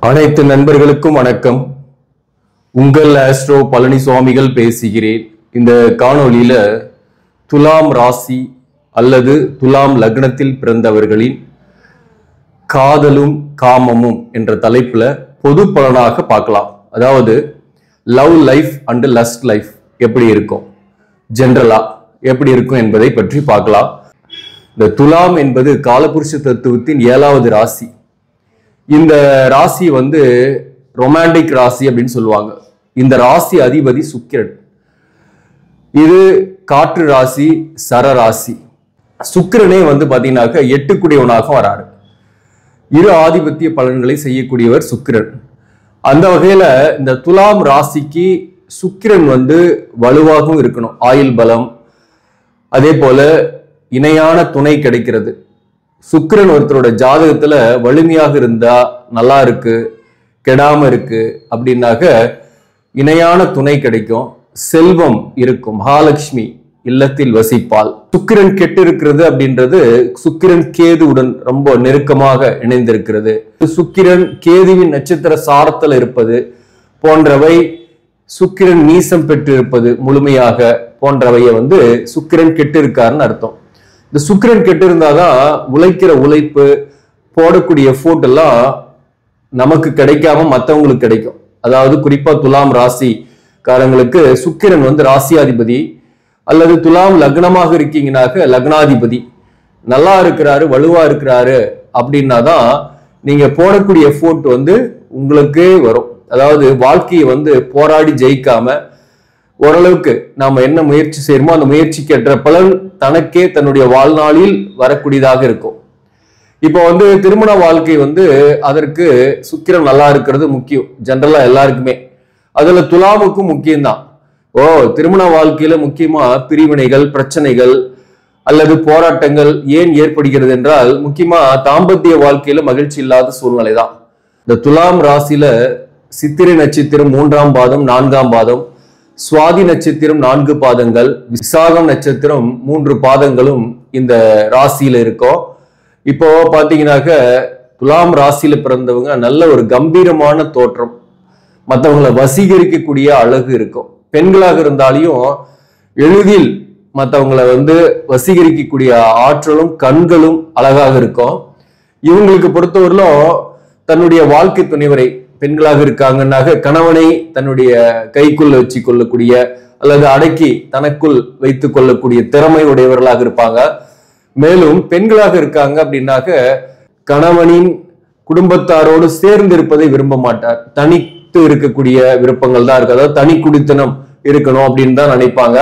அனைத்து நண்பர்களுக்கும் வணக்கம். உங்கள் ஆஸ்ட்ரோ பழனிசுவாமிகள் பேசுகிறேன். இந்த காணொளியில துலாம் ராசி அல்லது துலாம் லக்னத்தில் பிறந்தவர்களின் காதலும் காமமும் என்ற தலைப்புல பொது பலனாக பார்க்கலாம். அதாவது love life and lost life எப்படி இருக்கும், ஜெனரலா எப்படி இருக்கும் என்பதை பற்றி பார்க்கலாம். இந்த துலாம் என்பது காலபுருஷ தத்துவத்தின் 7வது ராசி. இந்த ராசி ரொமான்டிக் ராசி அப்படின்னு சொல்லுவாங்க. இந்த ராசி அதிபதி சுக்கிரன். இது காற்று ராசி, சர ராசி. சுக்கிரனே பாத்தீங்கன்னாக்க 8 குடியவனாக வராரு. இரு ஆதிபத்திய பலன்களை செய்யக்கூடியவர் சுக்கிரன். அந்த வகையில இந்த துலாம் ராசிக்கு சுக்கிரன் வலுவாகவும் இருக்கணும், ஆயுள் பலம், அதே போல இணையான துணை கிடைக்கிறது. சுக்கிரன் ஒருத்தரோட ஜாதகத்துல வலிமையாக இருந்தா நல்லா இருக்கு, கெடாம இருக்கு அப்படின்னாக்க இணையான துணை கிடைக்கும், செல்வம் இருக்கும், மகாலட்சுமி இல்லத்தில் வசிப்பால். சுக்கிரன் கெட்டு இருக்கிறது அப்படின்றது சுக்கிரன் கேதுவுடன் ரொம்ப நெருக்கமாக இணைந்திருக்கிறது. சுக்கிரன் கேதுவின் நட்சத்திர சாரத்தில் இருப்பது போன்றவை, சுக்கிரன் நீசம் பெற்று இருப்பது முழுமையாக போன்றவைய சுக்கிரன் கெட்டு இருக்காருன்னு அர்த்தம். இந்த சுக்கிரன் கெட்டு இருந்தாதான் உழைக்கிற உழைப்பு, போடக்கூடிய எஃபோர்ட் எல்லாம் நமக்கு கிடைக்காம மற்றவங்களுக்கு கிடைக்கும். அதாவது குறிப்பா துலாம் ராசிக்காரங்களுக்கு சுக்கிரன் ராசியாதிபதி அல்லது துலாம் லக்னமாக இருக்கீங்கன்னாக்க லக்னாதிபதி நல்லா இருக்கிறாரு, வலுவா இருக்கிறாரு அப்படின்னாதான் நீங்க போடக்கூடிய எஃபோர்ட் உங்களுக்கே வரும். அதாவது வாழ்க்கையை போராடி ஜெயிக்காம ஓரளவுக்கு நாம என்ன முயற்சி செய்யணுமோ அந்த முயற்சிக்கு ஏற்ற பலன் தனக்கே தன்னுடைய வாழ்நாளில் வரக்கூடியதாக இருக்கும். இப்போ திருமண வாழ்க்கை அதற்கு சுக்கிரன் நல்லா இருக்கிறது முக்கியம், ஜெனரலா எல்லாருக்குமே. அதுல துலாமுக்கும் முக்கியம்தான். திருமண வாழ்க்கையில முக்கியமா பிரிவினைகள், பிரச்சனைகள் அல்லது போராட்டங்கள் ஏன் ஏற்படுகிறது என்றால் முக்கியமா தாம்பத்திய வாழ்க்கையில மகிழ்ச்சி இல்லாத சூழ்நிலை தான். இந்த துலாம் ராசியில சித்திரை நட்சத்திரம் 3ஆம் பாதம், 4ஆம் பாதம், சுவாதி நட்சத்திரம் 4 பாதங்கள், விசாகம் நட்சத்திரம் 3 பாதங்களும் இந்த ராசியில இருக்கும். இப்போ பாத்தீங்கன்னாக்க துலாம் ராசியில பிறந்தவங்க நல்ல ஒரு கம்பீரமான தோற்றம், மற்றவங்களை வசீகரிக்கக்கூடிய அழகு இருக்கும். பெண்களாக இருந்தாலையும் எளிதில் மற்றவங்களை வசீகரிக்கக்கூடிய ஆற்றலும் கண்களும் அழகாக இருக்கும். இவங்களுக்கு பொறுத்தவரையிலும் தன்னுடைய வாழ்க்கை துணைவரை, பெண்களாக இருக்காங்கன்னாக கணவனை தன்னுடைய கைக்குள்ள வச்சு கொள்ளக்கூடிய அல்லது அடக்கி தனக்குள் வைத்துக் கொள்ளக்கூடிய திறமை உடையவர்களாக இருப்பாங்க. மேலும் பெண்களாக இருக்காங்க அப்படின்னாக்க கணவனின் குடும்பத்தாரோடு சேர்ந்து இருப்பதை விரும்ப மாட்டார், தனித்து இருக்கக்கூடிய விருப்பங்கள் தான் இருக்கு. அதாவது தனி குடித்தனம் இருக்கணும் அப்படின்னு தான் நினைப்பாங்க.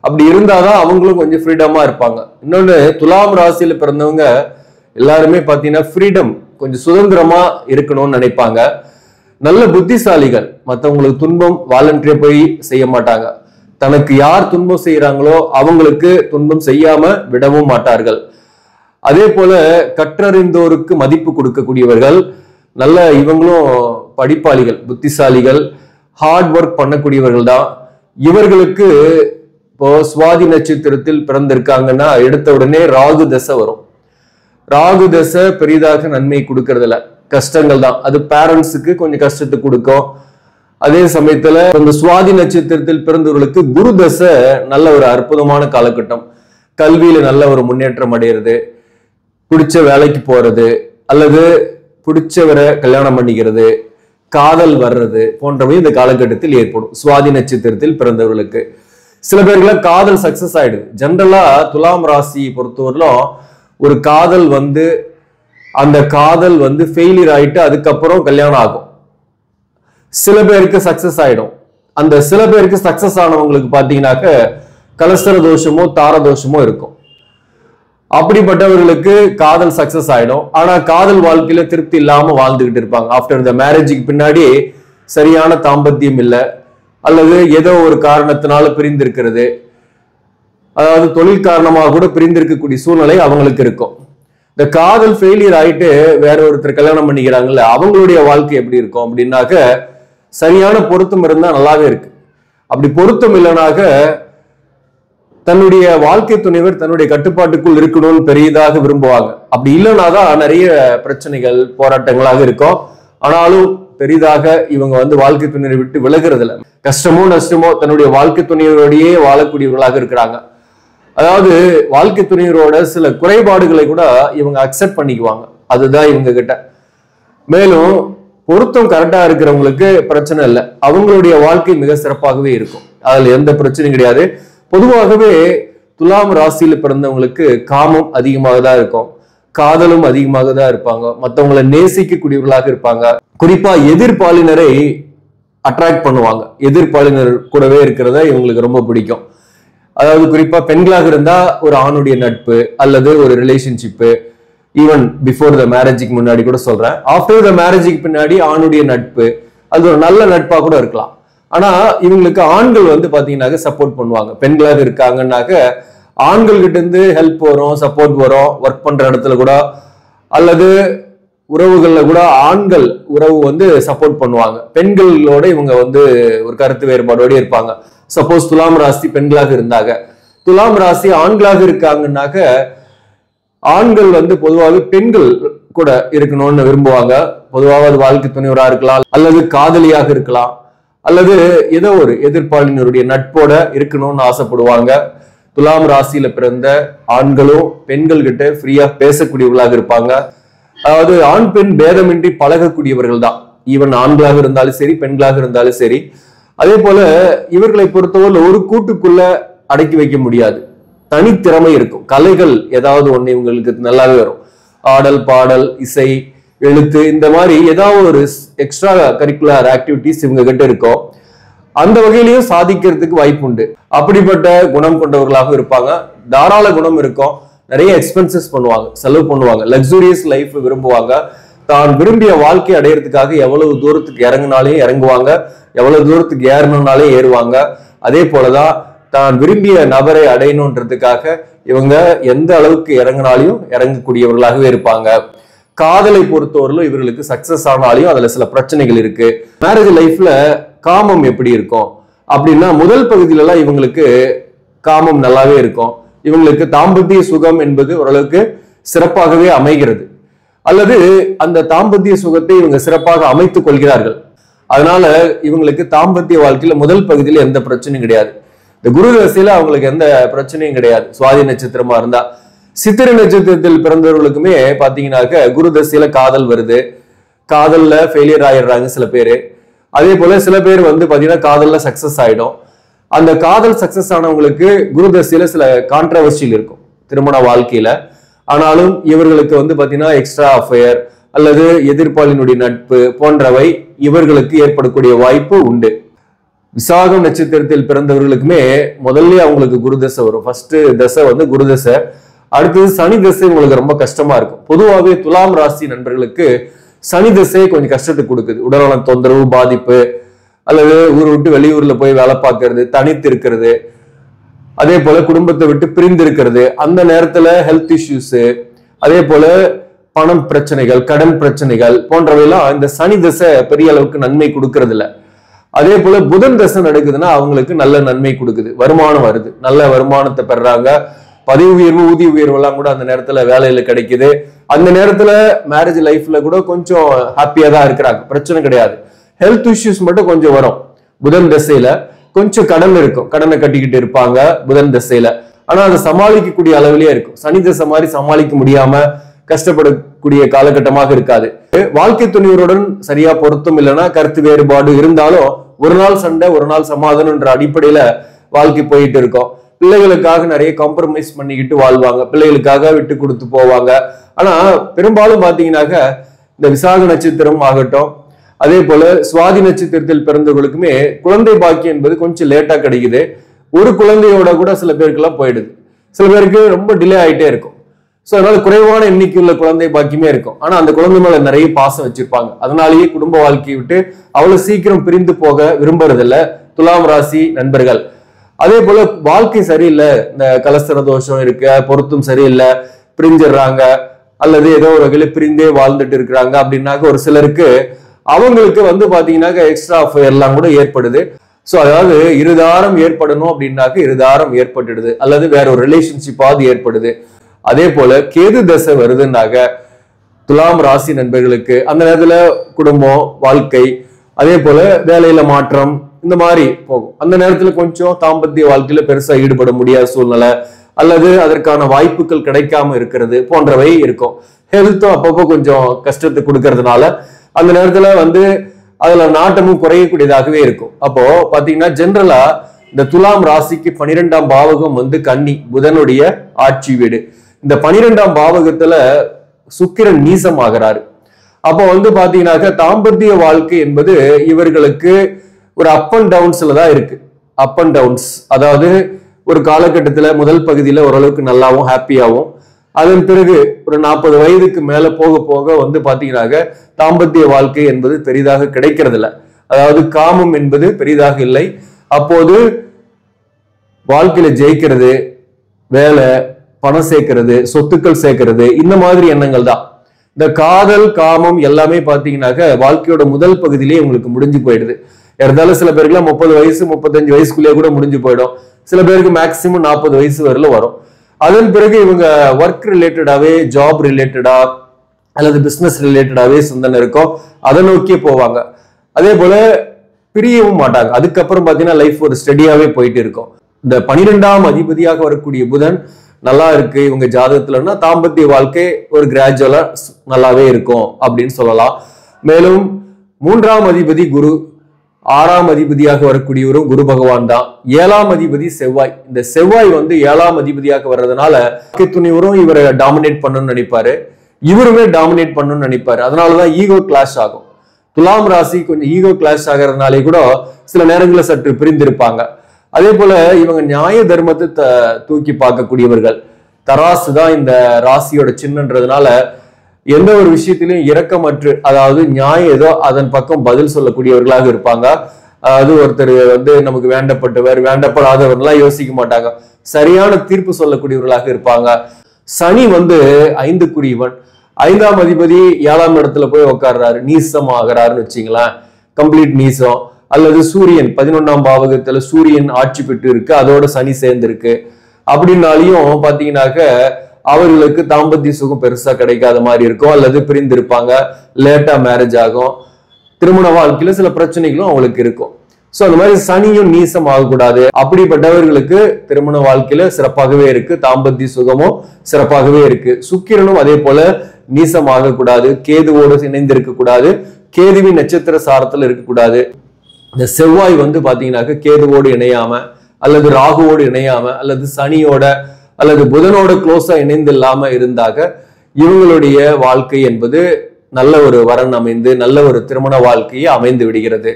அப்படி இருந்தாதான் அவங்களும் கொஞ்சம் ஃப்ரீடமா இருப்பாங்க. இன்னொன்னு, துலாம் ராசியில பிறந்தவங்க எல்லாருமே பாத்தீங்கன்னா ஃப்ரீடம், கொஞ்சம் சுதந்திரமா இருக்கணும்னு நினைப்பாங்க. நல்ல புத்திசாலிகள், மற்றவங்களுக்கு துன்பம் வாலண்டரியா போய் செய்ய மாட்டாங்க. தனக்கு யார் துன்பம் செய்யறாங்களோ அவங்களுக்கு துன்பம் செய்யாம விடவும் மாட்டார்கள். அதே போல கற்றறிந்தோருக்கு மதிப்பு கொடுக்கக்கூடியவர்கள். நல்ல இவங்களும் படிப்பாளிகள், புத்திசாலிகள், ஹார்ட் ஒர்க் பண்ணக்கூடியவர்கள் தான். இவர்களுக்கு இப்போ சுவாதி நட்சத்திரத்தில் பிறந்திருக்காங்கன்னா எடுத்த உடனே ராகு தசை வரும். ராகு தசை பெரிதாக நன்மை கொடுக்கறதில்ல, கஷ்டங்கள் தான். அது பேரண்ட்ஸுக்கு கொஞ்சம் கஷ்டத்தை கொடுக்கும். அதே சமயத்துல இந்த சுவாதி நட்சத்திரத்தில் பிறந்தவர்களுக்கு குரு தசை நல்ல ஒரு அற்புதமான காலகட்டம். கல்வியில நல்ல ஒரு முன்னேற்றம் அடைகிறது, பிடிச்ச வேலைக்கு போறது அல்லது பிடிச்சவரை கல்யாணம் பண்ணிக்கிறது, காதல் வர்றது போன்றவை இந்த காலகட்டத்தில் ஏற்படும் சுவாதி நட்சத்திரத்தில் பிறந்தவர்களுக்கு. சில பேருக்குலாம் காதல் சக்சஸ் ஆயிடுது. ஜெனரலா துலாம் ராசி பொறுத்தவரையிலும் ஒரு காதல் அந்த காதல் ஃபெயிலியர் ஆயிட்டு அதுக்கப்புறம் கல்யாணம் ஆகும். சில பேருக்கு சக்சஸ் ஆயிடும். அந்த சில பேருக்கு சக்சஸ் ஆனவங்களுக்கு பாத்தீங்கன்னாக்க கலஸ்தர தோஷமோ தார தோஷமோ இருக்கும். அப்படிப்பட்டவர்களுக்கு காதல் சக்சஸ் ஆயிடும். ஆனா காதல் வாழ்க்கையில திருப்தி இல்லாம வாழ்ந்துகிட்டு இருப்பாங்க. ஆஃப்டர் த மேரேஜுக்கு பின்னாடி சரியான தாம்பத்தியம் இல்லை, அல்லது ஏதோ ஒரு காரணத்தினால பிரிந்திருக்கிறது, அதாவது தொழில் காரணமாக கூட பிரிந்திருக்கக்கூடிய சூழ்நிலை அவங்களுக்கு இருக்கும். இந்த காதல் ஃபெயிலியர் ஆயிட்டு வேற ஒருத்தர் கல்யாணம் பண்ணிக்கிறாங்கல்ல, அவங்களுடைய வாழ்க்கை எப்படி இருக்கும் அப்படின்னாக்க சரியான பொருத்தம் இருந்தா நல்லாவே இருக்கு. அப்படி பொருத்தம் இல்லைனாக்க தன்னுடைய வாழ்க்கை துணைவர் தன்னுடைய கட்டுப்பாட்டுக்குள் இருக்கணும்னு பெரியதாக விரும்புவாங்க. அப்படி இல்லைனாதான் நிறைய பிரச்சனைகள் போராட்டங்களாக இருக்கும். ஆனாலும் பெரிதாக இவங்க வந்து வாழ்க்கை துணையை விட்டு விலகிறது இல்லை. கஷ்டமோ நஷ்டமோ தன்னுடைய வாழ்க்கை துணையோடையே வாழக்கூடியவர்களாக இருக்கிறாங்க. அதாவது வாழ்க்கை துணையரோட சில குறைபாடுகளை கூட இவங்க அக்செப்ட் பண்ணிக்குவாங்க. அதுதான் இவங்க கிட்ட. மேலும் பொருத்தம் கரெக்டா இருக்கிறவங்களுக்கு பிரச்சனை இல்லை, அவங்களுடைய வாழ்க்கை மிக சிறப்பாகவே இருக்கும். அதுல எந்த பிரச்சனையும் கிடையாது. பொதுவாகவே துலாம் ராசியில பிறந்தவங்களுக்கு காமம் அதிகமாக தான் இருக்கும், காதலும் அதிகமாக தான் இருப்பாங்க, மற்றவங்களை நேசிக்கக்கூடியவர்களாக இருப்பாங்க. குறிப்பா எதிர்பாலினரை அட்ராக்ட் பண்ணுவாங்க. எதிர்பாலினர் கூடவே இருக்கிறத இவங்களுக்கு ரொம்ப பிடிக்கும். அதாவது குறிப்பா பெண்களாக இருந்தா ஒரு ஆணுடைய நட்பு அல்லது ஒரு ரிலேஷன்ஷிப்பு, ஈவன் பிஃபோர் த மேரேஜுக்கு முன்னாடி கூட சொல்றேன், ஆஃப்டர் த மேரேஜுக்கு பின்னாடி ஆணுடைய நட்பு, அது ஒரு நல்ல நட்பா கூட இருக்கலாம். ஆனா இவங்களுக்கு ஆண்கள் வந்து பாத்தீங்கன்னாக்க சப்போர்ட் பண்ணுவாங்க. பெண்களாக இருக்காங்கன்னாக்க ஆண்கள் கிட்ட இருந்து ஹெல்ப் வரும், சப்போர்ட் வரும். ஒர்க் பண்ற இடத்துல கூட அல்லது உறவுகள்ல கூட ஆண்கள் உறவு வந்து சப்போர்ட் பண்ணுவாங்க. பெண்களோட இவங்க வந்து ஒரு கருத்து வேறுபாடோட இருப்பாங்க. சப்போஸ் துலாம் ராசி பெண்களாக இருந்தாங்க, துலாம் ராசி ஆண்களாக இருக்காங்கன்னாக்க ஆண்கள் வந்து பொதுவாக பெண்கள் கூட இருக்கணும்னு விரும்புவாங்க. பொதுவாக அது வாழ்க்கை துணைவராக இருக்கலாம், அல்லது காதலியாக இருக்கலாம், அல்லது ஏதோ ஒரு எதிர்ப்பாளினருடைய நட்போட இருக்கணும்னு ஆசைப்படுவாங்க. துலாம் ராசியில பிறந்த ஆண்களும் பெண்கள் கிட்ட ஃப்ரீயா பேசக்கூடியவர்களாக இருப்பாங்க. அதாவது ஆண் பெண் பேதமின்றி பழகக்கூடியவர்கள் தான், ஈவன் ஆண்களாக இருந்தாலும் சரி பெண்களாக இருந்தாலும் சரி. அதே போல இவர்களை பொறுத்தவரை ஒரு கூட்டுக்குள்ள அடக்கி வைக்க முடியாது, தனித்திறமை இருக்கும். கலைகள் ஏதாவது ஒண்ணு இவங்களுக்கு நல்லாவே வரும். ஆடல், பாடல், இசை, எழுத்து, இந்த மாதிரி ஏதாவது ஒரு எக்ஸ்ட்ரா கரிக்குலர் ஆக்டிவிட்டிஸ் இவங்க கிட்ட இருக்கும். அந்த வகையிலையும் சாதிக்கிறதுக்கு வாய்ப்பு உண்டு. அப்படிப்பட்ட குணம் கொண்டவர்களாக இருப்பாங்க. தாராள குணம் இருக்கும். நிறைய எக்ஸ்பென்சஸ் பண்ணுவாங்க, செலவு பண்ணுவாங்க, லக்ஸூரியஸ் லைஃப் விரும்புவாங்க. தான் விரும்பிய வாழ்க்கை அடையிறதுக்காக எவ்வளவு தூரத்துக்கு இறங்கினாலும் இறங்குவாங்க, எவ்வளவு தூரத்துக்கு ஏறணும்னாலே ஏறுவாங்க. அதே போலதான் தான் விரும்பிய நபரை அடையணுன்றதுக்காக இவங்க எந்த அளவுக்கு இறங்கினாலையும் இறங்கக்கூடியவர்களாகவே இருப்பாங்க. காதலை பொறுத்தவரையிலும் இவர்களுக்கு சக்சஸ் ஆனாலையும் அதுல சில பிரச்சனைகள் இருக்கு. மேரேஜ் லைஃப்ல காமம் எப்படி இருக்கும் அப்படின்னா, முதல் பகுதியில எல்லாம் இவங்களுக்கு காமம் நல்லாவே இருக்கும். இவங்களுக்கு தாம்பத்திய சுகம் என்பது ஓரளவுக்கு சிறப்பாகவே அமைகிறது, அல்லது அந்த தாம்பத்திய சுகத்தை இவங்க சிறப்பாக அமைத்துக் கொள்கிறார்கள். அதனால இவங்களுக்கு தாம்பத்திய வாழ்க்கையில முதல் பகுதியில எந்த பிரச்சனையும் கிடையாது. இந்த குரு தசையில அவங்களுக்கு எந்த பிரச்சனையும் கிடையாது. சுவாதி நட்சத்திரமா இருந்தா, சித்திரை நட்சத்திரத்தில் பிறந்தவர்களுக்குமே பாத்தீங்கன்னாக்க குரு தசையில காதல் வருது, காதல்ல ஃபெயிலியர் ஆயிடுறாங்க சில பேரு. அதே போல சில பேர் வந்து பாத்தீங்கன்னா காதல்ல சக்சஸ் ஆயிடும். அந்த காதல் சக்சஸ் ஆனவங்களுக்கு குரு தசையில சில கான்ட்ரவர்சியல் இருக்கும் திருமண வாழ்க்கையில. ஆனாலும் இவர்களுக்கு வந்து பாத்தீங்கன்னா எக்ஸ்ட்ரா அஃபேர் அல்லது எதிர்ப்பாளினுடைய நட்பு போன்றவை இவர்களுக்கு ஏற்படக்கூடிய வாய்ப்பு உண்டு. விசாகம் நட்சத்திரத்தில் பிறந்தவர்களுக்குமே முதல்ல அவங்களுக்கு குரு தசை வரும். ஃபர்ஸ்ட் தசை வந்து குரு தசை, அடுத்தது சனி தசை உங்களுக்கு ரொம்ப கஷ்டமா இருக்கும். பொதுவாகவே துலாம் ராசி நண்பர்களுக்கு சனி தசை கொஞ்சம் கஷ்டத்தை கொடுக்குது. உடல்நல தொந்தரவு, பாதிப்பு, அல்லது ஊர் விட்டு வெளியூர்ல போய் வேலை பார்க்கறது, தனித்து இருக்கிறது, அதே போல குடும்பத்தை விட்டு பிரிந்து இருக்கிறது, அந்த நேரத்துல ஹெல்த் இஷ்யூஸ், அதே போல பணம் பிரச்சனைகள், கடன் பிரச்சனைகள் போன்றவையெல்லாம் இந்த சனி தசை பெரிய அளவுக்கு நன்மை கொடுக்கறது இல்ல. அதே போல புதன் தசை நடக்குதுன்னா அவங்களுக்கு நல்ல நன்மை கொடுக்குது, வருமானம் வருது, நல்ல வருமானத்தை பெறாங்க, பதவி உயர்வு, ஊதிய உயர்வு எல்லாம் கூட அந்த நேரத்துல வேலையில கிடைக்குது. அந்த நேரத்துல மேரேஜ் லைஃப்ல கூட கொஞ்சம் ஹாப்பியா தான் இருக்கிறாங்க, பிரச்சனை கிடையாது. ஹெல்த் இஷ்யூஸ் மட்டும் கொஞ்சம் வரும் புதன் தசையில. கொஞ்சம் கடன் இருக்கும், கடனை கட்டிக்கிட்டு இருப்பாங்க புதன் தசையில. ஆனா அதை சமாளிக்கக்கூடிய அளவிலேயே இருக்கும். சனி தசை மாதிரி சமாளிக்க முடியாம கஷ்டப்படக்கூடிய காலகட்டமாக இருக்காது. வாழ்க்கை துணைவருடன் சரியா பொருத்தம் இல்லைன்னா கருத்து வேறுபாடு இருந்தாலும் ஒரு நாள் சண்டை ஒரு நாள் சமாதானம் என்ற அடிப்படையில வாழ்க்கை போயிட்டு இருக்கும். பிள்ளைகளுக்காக நிறைய காம்ப்ரமைஸ் பண்ணிக்கிட்டு வாழ்வாங்க, பிள்ளைகளுக்காக விட்டு கொடுத்து போவாங்க. ஆனா பெரும்பாலும் பாத்தீங்கன்னாக்க இந்த விசாக நட்சத்திரம் ஆகட்டும், அதே போல சுவாதி நட்சத்திரத்தில் பிறந்தவர்களுக்குமே குழந்தை பாக்கியம் என்பது கொஞ்சம் லேட்டா கிடைக்குது. ஒரு குழந்தையோட கூட சில பேருக்கு எல்லாம் போயிடுது, சில பேருக்கு ரொம்ப டிலே ஆயிட்டே இருக்கும். சோ அதனால குறைவான எண்ணிக்கையுள்ள குழந்தை பாக்கியமே இருக்கும். ஆனா அந்த குழந்தை மேல நிறைய பாசம் வச்சிருப்பாங்க. அதனாலேயே குடும்ப வாழ்க்கையை விட்டு அவ்வளவு சீக்கிரம் பிரிந்து போக விரும்புறதில்ல துலாம் ராசி நண்பர்கள். அதே போல வாழ்க்கை சரியில்லை, இந்த கலஸ்தர தோஷம் இருக்கு, பொருத்தம் சரியில்லை, பிரிஞ்சிடுறாங்க, அல்லது ஏதோ ஒரு வகையில பிரிந்தே வாழ்ந்துட்டு இருக்கிறாங்க அப்படின்னாக்க ஒரு சிலருக்கு அவங்களுக்கு வந்து பாத்தீங்கன்னாக்க எக்ஸ்ட்ரா அஃபேர் எல்லாம் கூட ஏற்படுது. சோ அதாவது இருதாரம் ஏற்படணும் அப்படின்னாக்க இருதாரம் ஏற்பட்டுடுது, அல்லது வேற ஒரு ரிலேஷன்ஷிப்பாவது ஏற்படுது. அதே போல கேது தசை வருதுன்னாக்க துலாம் ராசி நண்பர்களுக்கு அந்த நேரத்துல குடும்பம், வாழ்க்கை, அதே போல வேலையில மாற்றம் இந்த மாதிரி போகும். அந்த நேரத்துல கொஞ்சம் தாம்பத்திய வாழ்க்கையில பெருசா ஈடுபட முடியாத சூழ்நிலை அல்லது அதற்கான வாய்ப்புகள் கிடைக்காம இருக்கிறது போன்றவை இருக்கும். ஹெல்த்தும் அப்பப்போ கொஞ்சம் கஷ்டத்தை கொடுக்கறதுனால அந்த நேரத்துல அதுல நாட்டமும் குறையக்கூடியதாகவே இருக்கும். அப்போ பாத்தீங்கன்னா ஜென்ரலா இந்த துலாம் ராசிக்கு 12ஆம் பாவகம் கன்னி, புதனுடைய ஆட்சி வீடு. இந்த 12ஆம் பாவகத்துல சுக்கிரன் நீசம் ஆகிறாரு. அப்போ பாத்தீங்கன்னாக்க தாம்பத்திய வாழ்க்கை என்பது இவர்களுக்கு ஒரு அப் அண்ட் டவுன்ஸ்ல தான் இருக்கு. அப் அண்ட் டவுன்ஸ், அதாவது ஒரு காலகட்டத்துல முதல் பகுதியில ஓரளவுக்கு நல்லாவும் ஹாப்பியாவும், அதன் பிறகு ஒரு 40 வயதுக்கு மேல போக போக பாத்தீங்கன்னாக்க தாம்பத்திய வாழ்க்கை என்பது பெரிதாக கிடைக்கிறது இல்லை. அதாவது காமம் என்பது பெரிதாக இல்லை. அப்போது வாழ்க்கையில ஜெயிக்கிறது, வேலை, பணம் சேர்க்கிறது, சொத்துக்கள் சேர்க்கிறது, இந்த மாதிரி எண்ணங்கள் தான். இந்த காதல், காமம் எல்லாமே பாத்தீங்கன்னாக்க வாழ்க்கையோட முதல் பகுதியிலேயே உங்களுக்கு முடிஞ்சு போயிடுது. இருந்தாலும் சில பேருக்குலாம் 30 வயசு 35 வயசுக்குள்ளேயே கூட முடிஞ்சு போயிடும். சில பேருக்கு மேக்சிமம் 40 வயசு வரையில வரும். அதன் பிறகு இவங்க ஒர்க் ரிலேட்டடாவே, ஜாப் ரிலேட்டடா அல்லது பிசினஸ் ரிலேட்டடாவே சிந்தனை இருக்கும், அதை நோக்கியே போவாங்க. அதே போல பிரியவும் மாட்டாங்க. அதுக்கப்புறம் பாத்தீங்கன்னா லைஃப் ஒரு ஸ்டெடியாவே போயிட்டு இருக்கும். இந்த 12ஆம் அதிபதியாக வரக்கூடிய புதன் நல்லா இருக்கு இவங்க ஜாதகத்துலன்னா தாம்பத்திய வாழ்க்கை ஒரு கிராஜுவலா நல்லாவே இருக்கும் அப்படின்னு சொல்லலாம். மேலும் 3ஆம் அதிபதி குரு, 6ஆம் அதிபதியாக வரக்கூடியவரும் குரு பகவான் தான். 7ஆம் அதிபதி செவ்வாய். இந்த செவ்வாய் 7ஆம் அதிபதியாக வர்றதுனால துணிவரும் இவரை டாமினேட் பண்ணணும்னு நினைப்பாரு, இவருமே டாமினேட் பண்ணணும்னு நினைப்பாரு. அதனாலதான் ஈகோ கிளாஷ் ஆகும். துலாம் ராசி கொஞ்சம் ஈகோ கிளாஷ் ஆகிறதுனாலே கூட சில நேரங்களில் சற்று பிரிந்திருப்பாங்க. அதே போல இவங்க நியாய தர்மத்தை தூக்கி பார்க்கக்கூடியவர்கள். தராசு தான் இந்த ராசியோட சின்னன்றதுனால எந்த ஒரு விஷயத்திலையும் இரக்கமற்று, அதாவது நியாயம் ஏதோ அதன் பக்கம் பதில் சொல்லக்கூடியவர்களாக இருப்பாங்க. அதாவது ஒருத்தர் நமக்கு வேண்டப்பட்டவர், வேண்டப்படாதவர்லாம் யோசிக்க மாட்டாங்க, சரியான தீர்ப்பு சொல்லக்கூடியவர்களாக இருப்பாங்க. சனி 5க்குரியவன், 5ஆம் அதிபதி 7ஆம் இடத்துல போய் உட்கார்றாரு, நீசம் ஆகிறாருன்னு வச்சுங்களேன், கம்ப்ளீட் நீசம். அல்லது சூரியன் 11ஆம் பாவகத்துல சூரியன் ஆட்சி பெற்று இருக்கு, அதோட சனி சேர்ந்திருக்கு. அப்படின்னாலையும் பாத்தீங்கன்னாக்க அவர்களுக்கு தாம்பத்திய சுகம் பெருசா கிடைக்காத மாதிரி இருக்கும், அல்லது பிரிந்திருப்பாங்க, லேட்டா மேரேஜ் ஆகும், திருமண வாழ்க்கையில சில பிரச்சனைகளும் அவங்களுக்கு இருக்கும். சோ அந்த மாதிரி சனியும் நீசம் ஆகக்கூடாது. அப்படிப்பட்டவர்களுக்கு திருமண வாழ்க்கையில சிறப்பாகவே இருக்கு, தாம்பத்திய சுகமும் சிறப்பாகவே இருக்கு. சுக்கிரனும் அதே போல நீசம் ஆகக்கூடாது, கேதுவோடு இணைந்து இருக்கக்கூடாது, கேதுவின் நட்சத்திர சாரத்துல இருக்கக்கூடாது. இந்த செவ்வாய் பாத்தீங்கன்னாக்க கேதுவோடு இணையாம அல்லது ராகுவோடு இணையாம அல்லது சனியோட அல்லது புதனோட க்ளோஸா இணைந்து இல்லாம இருந்தாக இவங்களுடைய வாழ்க்கை என்பது நல்ல ஒரு வரன் அமைந்து நல்ல ஒரு திருமண வாழ்க்கையை அமைந்து விடுகிறது.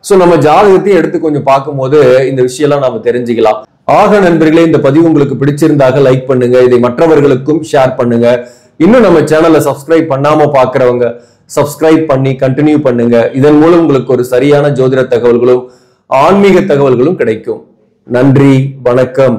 சோ நம்ம ஜாதகத்தையும் எடுத்து கொஞ்சம் பார்க்கும்போது இந்த விஷயம்லாம் நாம தெரிஞ்சுக்கலாம். ஆக நண்பர்களே, இந்த பதிவு உங்களுக்கு பிடிச்சிருந்தாக லைக் பண்ணுங்க, இதை மற்றவர்களுக்கும் ஷேர் பண்ணுங்க. இன்னும் நம்ம சேனலை சப்ஸ்கிரைப் பண்ணாம பாக்குறவங்க சப்ஸ்கிரைப் பண்ணி கண்டினியூ பண்ணுங்க. இதன் மூலம் உங்களுக்கு ஒரு சரியான ஜோதிட தகவல்களும் ஆன்மீக தகவல்களும் கிடைக்கும். நன்றி, வணக்கம்.